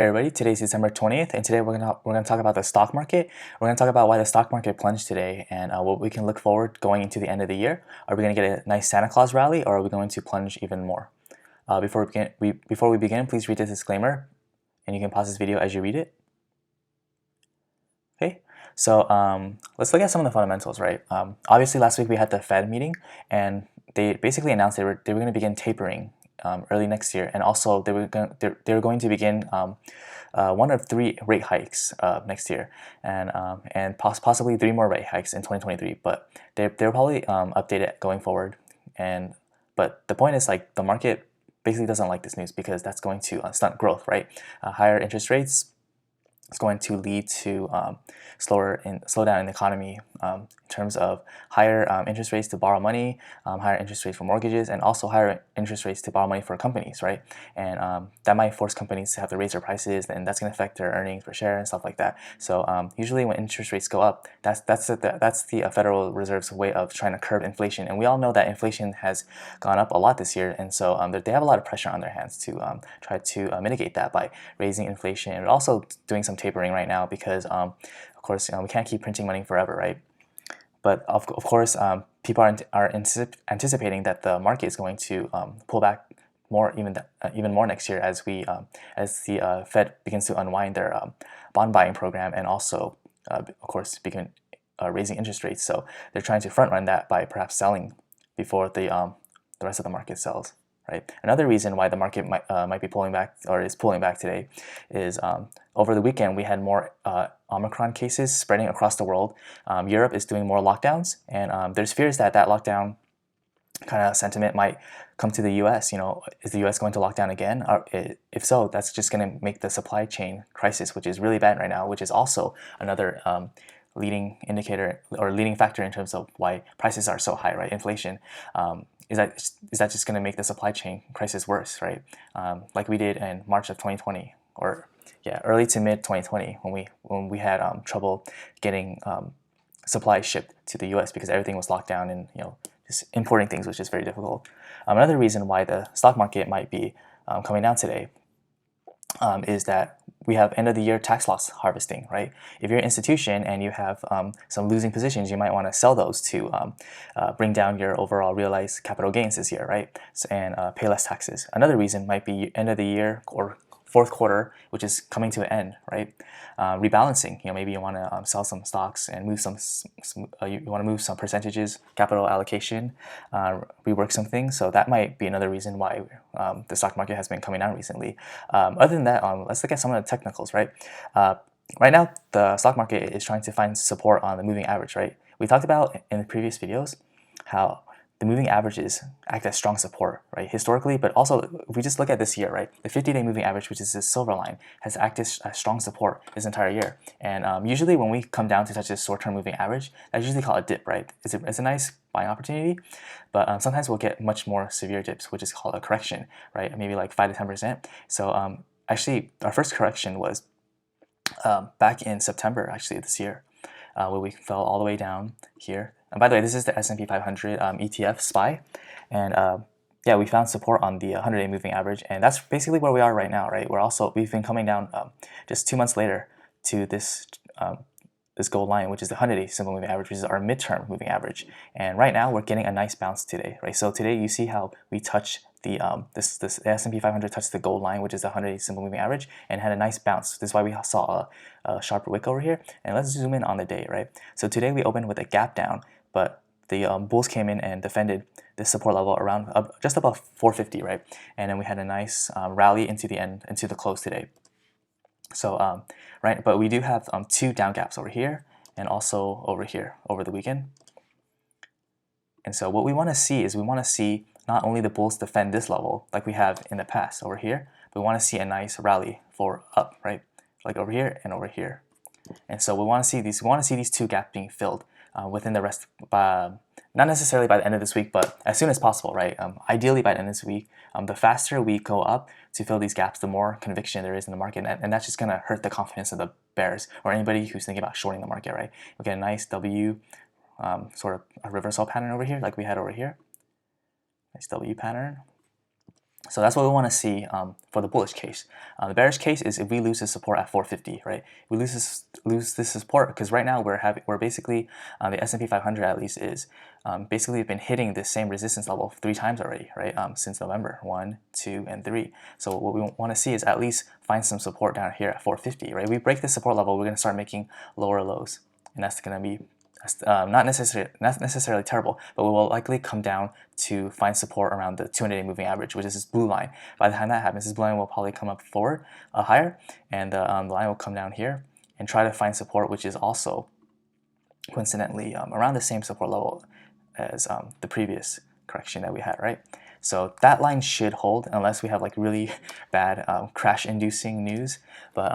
Hey everybody, today's December 20th, and today we're gonna talk about the stock market. We're gonna talk about why the stock market plunged today and what we can look forward going into the end of the year. Are we gonna get a nice Santa Claus rally, or are we going to plunge even more? Before we begin, please read this disclaimer, and you can pause this video as you read it. Okay, so let's look at some of the fundamentals, right? Obviously, last week we had the Fed meeting, and they basically announced they were going to begin tapering early next year, and also they were going to begin one of three rate hikes next year, and possibly three more rate hikes in 2023. But they'll probably update it going forward. But the point is, like, the market basically doesn't like this news because that's going to stunt growth, right? Higher interest rates is going to lead to slowdown in the economy in terms of higher interest rates to borrow money, higher interest rates for mortgages, and also higher interest rates to borrow money for companies, right? And that might force companies to have to raise their prices, and that's going to affect their earnings per share and stuff like that. So usually when interest rates go up, that's the Federal Reserve's way of trying to curb inflation. And we all know that inflation has gone up a lot this year, and so they have a lot of pressure on their hands to try to mitigate that by raising inflation and also doing some tapering right now because of course we can't keep printing money forever, right? But of course people are anticipating that the market is going to pull back more, even more next year as the Fed begins to unwind their bond buying program and also of course begin raising interest rates. So they're trying to front run that by perhaps selling before the rest of the market sells. Right. Another reason why the market might be pulling back or is pulling back today is over the weekend we had more Omicron cases spreading across the world. Europe is doing more lockdowns, and there's fears that lockdown kind of sentiment might come to the U.S. You know, is the U.S. going to lock down again? Or if so, that's just going to make the supply chain crisis, which is really bad right now, which is also another leading indicator or leading factor in terms of why prices are so high, right? Inflation. Is that just going to make the supply chain crisis worse, right? Like we did in March of 2020, or early to mid 2020 when we had trouble getting supplies shipped to the U.S. because everything was locked down and just importing things was just very difficult. Another reason why the stock market might be coming down today is that we have end of the year tax loss harvesting, right? If you're an institution and you have some losing positions, you might want to sell those to bring down your overall realized capital gains this year, right? And pay less taxes. Another reason might be end of the year or fourth quarter, which is coming to an end, right? Rebalancing. Maybe you want to sell some stocks and move you want to move some percentages, capital allocation, rework some things. So that might be another reason why the stock market has been coming down recently. Other than that, let's look at some of the technicals, right? Right now, the stock market is trying to find support on the moving average, right? We talked about in the previous videos how the moving averages act as strong support, right, historically, but also if we just look at this year, right, the 50-day moving average, which is this silver line, has acted as strong support this entire year. And usually when we come down to touch this short-term moving average, that's usually called a dip, right? It's a nice buying opportunity, but sometimes we'll get much more severe dips, which is called a correction, right? Maybe like 5 to 10%. So actually, our first correction was back in September, actually, this year, where we fell all the way down here. And by the way, this is the S&P 500 ETF SPY, and we found support on the 100-day moving average, and that's basically where we are right now, right? We've been coming down just 2 months later to this this gold line, which is the 100-day simple moving average, which is our midterm moving average. And right now we're getting a nice bounce today, right? So today you see how we touch the this S&P 500 touched the gold line, which is the 100-day simple moving average, and had a nice bounce. This is why we saw a sharp wick over here. And let's zoom in on the day, right? So today we opened with a gap down, but the bulls came in and defended this support level around just above 450, right? And then we had a nice rally into the close today. So right, but we do have two down gaps over here and also over here over the weekend. And so what we want to see is not only the bulls defend this level like we have in the past over here, but we want to see a nice rally for up, right? Like over here and over here. And so we want to see these two gaps being filled within the rest, not necessarily by the end of this week, but as soon as possible, right? Ideally by the end of this week. The faster we go up to fill these gaps, the more conviction there is in the market, and that's just going to hurt the confidence of the bears or anybody who's thinking about shorting the market, right? We get a nice W, sort of a reversal pattern over here, like we had over here. Nice W pattern. So that's what we want to see for the bullish case. The bearish case is if we lose this support at 450, right? We lose this support because right now we're basically the S&P 500 at least is basically been hitting the same resistance level 3 times already, right? Since November 1, 2, and 3. So what we want to see is at least find some support down here at 450, right? We break this support level, we're going to start making lower lows, and that's going to be not necessarily terrible, but we will likely come down to find support around the 200-day moving average, which is this blue line. By the time that happens, this blue line will probably come up forward higher, and the line will come down here and try to find support, which is also coincidentally around the same support level as the previous correction that we had, right? So that line should hold unless we have like really bad crash-inducing news. But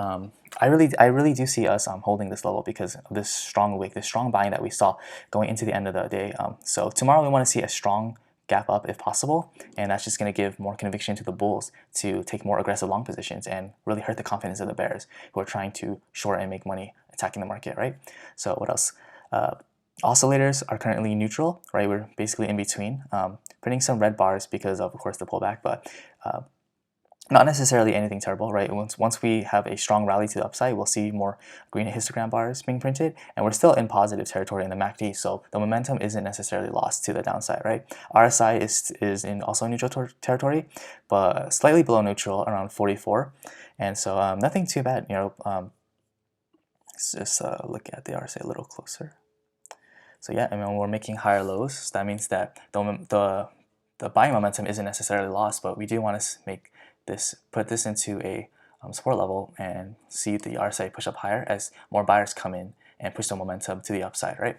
I really do see us holding this level because of this strong wick, this strong buying that we saw going into the end of the day. So tomorrow we want to see a strong gap up if possible, and that's just going to give more conviction to the bulls to take more aggressive long positions and really hurt the confidence of the bears who are trying to short and make money attacking the market, right? So what else? Oscillators are currently neutral, right? We're basically in between, printing some red bars because of course, the pullback, but not necessarily anything terrible, right? Once we have a strong rally to the upside, we'll see more green histogram bars being printed, and we're still in positive territory in the MACD, so the momentum isn't necessarily lost to the downside, right? RSI is in also neutral territory, but slightly below neutral, around 44, and so nothing too bad, you know. Let's just look at the RSI a little closer. So yeah, I mean, we're making higher lows. So that means that the buying momentum isn't necessarily lost, but we do want to put this into a support level and see the RSI push up higher as more buyers come in and push the momentum to the upside, right?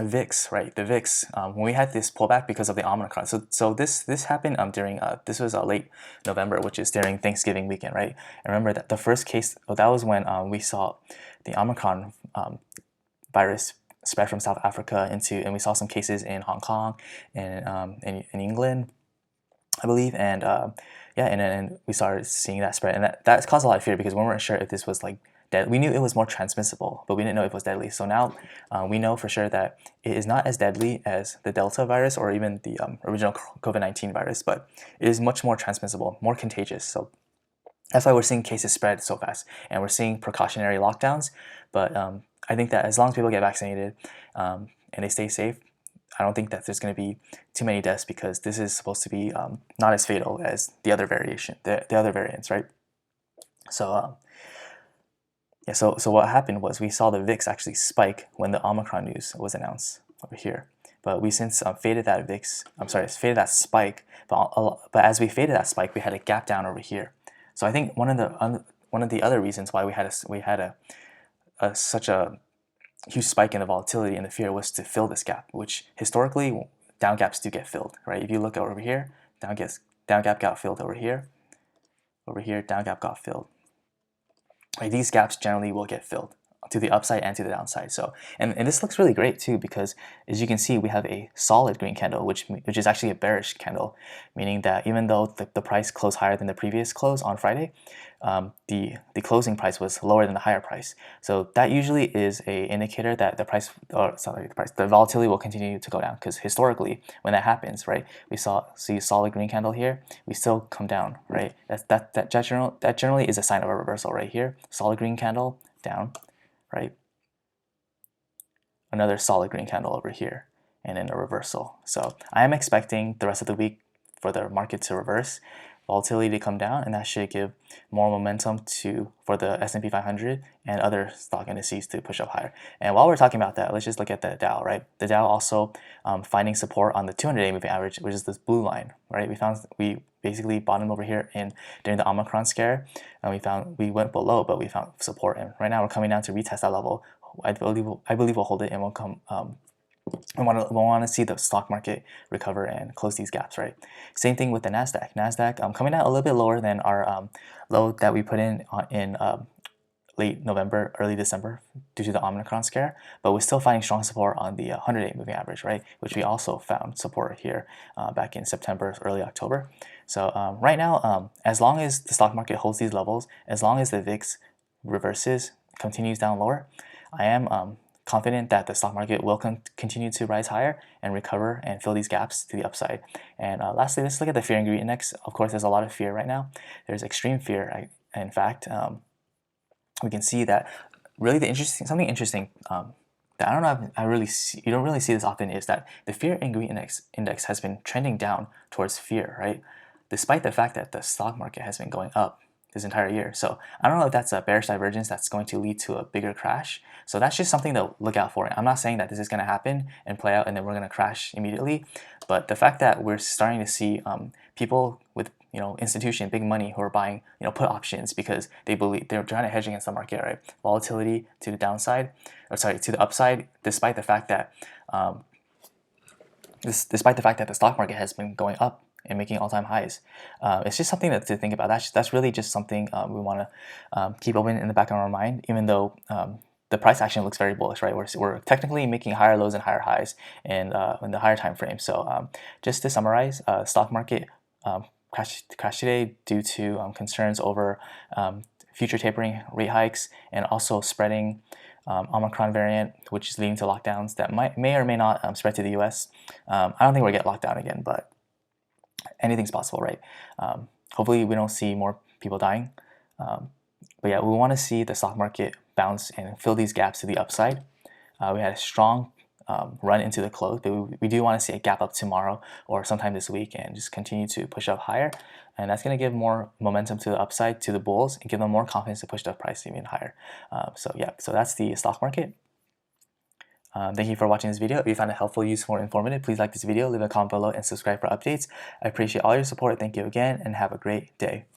VIX, right? The VIX, when we had this pullback because of the Omicron. So this happened during this was late November, which is during Thanksgiving weekend, right? And remember that the first case, that was when we saw the Omicron virus spread from South Africa and we saw some cases in Hong Kong and in England, I believe, and yeah, and then we started seeing that spread, and that caused a lot of fear because we weren't sure if this was like dead. We knew it was more transmissible, but we didn't know if it was deadly. So now we know for sure that it is not as deadly as the Delta virus or even the original COVID-19 virus, but it is much more transmissible, more contagious. So that's why we're seeing cases spread so fast, and we're seeing precautionary lockdowns. But I think that as long as people get vaccinated and they stay safe, I don't think that there's going to be too many deaths because this is supposed to be not as fatal as the other other variants, right? So yeah, so what happened was we saw the VIX actually spike when the Omicron news was announced over here. But we since faded that VIX. Faded that spike. But as we faded that spike, we had a gap down over here. So I think one of the other reasons why we had such a huge spike in the volatility and the fear was to fill this gap, which historically down gaps do get filled, right? If you look over here, down gap got filled over here, down gap got filled. Right, these gaps generally will get filled to the upside and to the downside. So, and this looks really great too because as you can see, we have a solid green candle, which is actually a bearish candle, meaning that even though the price closed higher than the previous close on Friday, the closing price was lower than the higher price. So that usually is a indicator that the volatility will continue to go down because historically, when that happens, right, we see a solid green candle here, we still come down, right? That generally is a sign of a reversal right here. Solid green candle down, right? Another solid green candle over here, and then a reversal. So I am expecting the rest of the week for the market to reverse, volatility to come down, and that should give more momentum for the S&P 500 and other stock indices to push up higher. And while we're talking about that, let's just look at the Dow, right? The Dow also finding support on the 200-day moving average, which is this blue line, right? We basically bottomed over here during the Omicron scare, and we went below, but we found support, and right now we're coming down to retest that level. I believe we'll hold it, and we'll come. We want to see the stock market recover and close these gaps, right? Same thing with the Nasdaq. Nasdaq coming out a little bit lower than our low that we put in late November, early December due to the Omicron scare, but we're still finding strong support on the 100-day moving average, right? Which we also found support here back in September, early October. So right now, as long as the stock market holds these levels, as long as the VIX reverses, continues down lower, I am confident that the stock market will continue to rise higher and recover and fill these gaps to the upside. And lastly, let's look at the fear ingredient index. Of course, there's a lot of fear right now. There's extreme fear. In fact, we can see that really something interesting that I don't know if you don't really see this often, is that the fear ingredient index has been trending down towards fear, right? Despite the fact that the stock market has been going up this entire year. So I don't know if that's a bearish divergence that's going to lead to a bigger crash. So that's just something to look out for. I'm not saying that this is going to happen and play out and then we're going to crash immediately, but the fact that we're starting to see people with institution, big money, who are buying put options because they believe they're trying to hedge against the market, right? Volatility to the downside, or sorry, to the upside, despite the fact that the stock market has been going up and making all-time highs. It's just something to think about. That's really just something we want to keep open in the back of our mind, even though the price action looks very bullish, right? We're technically making higher lows and higher highs in the higher time frame. So just to summarize, stock market crashed today due to concerns over future tapering rate hikes and also spreading Omicron variant, which is leading to lockdowns that may or may not spread to the US. I don't think we'll get locked down again, but anything's possible, right? Hopefully we don't see more people dying. But yeah, we want to see the stock market bounce and fill these gaps to the upside. We had a strong run into the close, but we do want to see a gap up tomorrow or sometime this week and just continue to push up higher. And that's going to give more momentum to the upside to the bulls and give them more confidence to push the price even higher. So yeah, so that's the stock market. Thank you for watching this video. If you found it helpful, useful, or informative, please like this video, leave a comment below, and subscribe for updates. I appreciate all your support. Thank you again, and have a great day.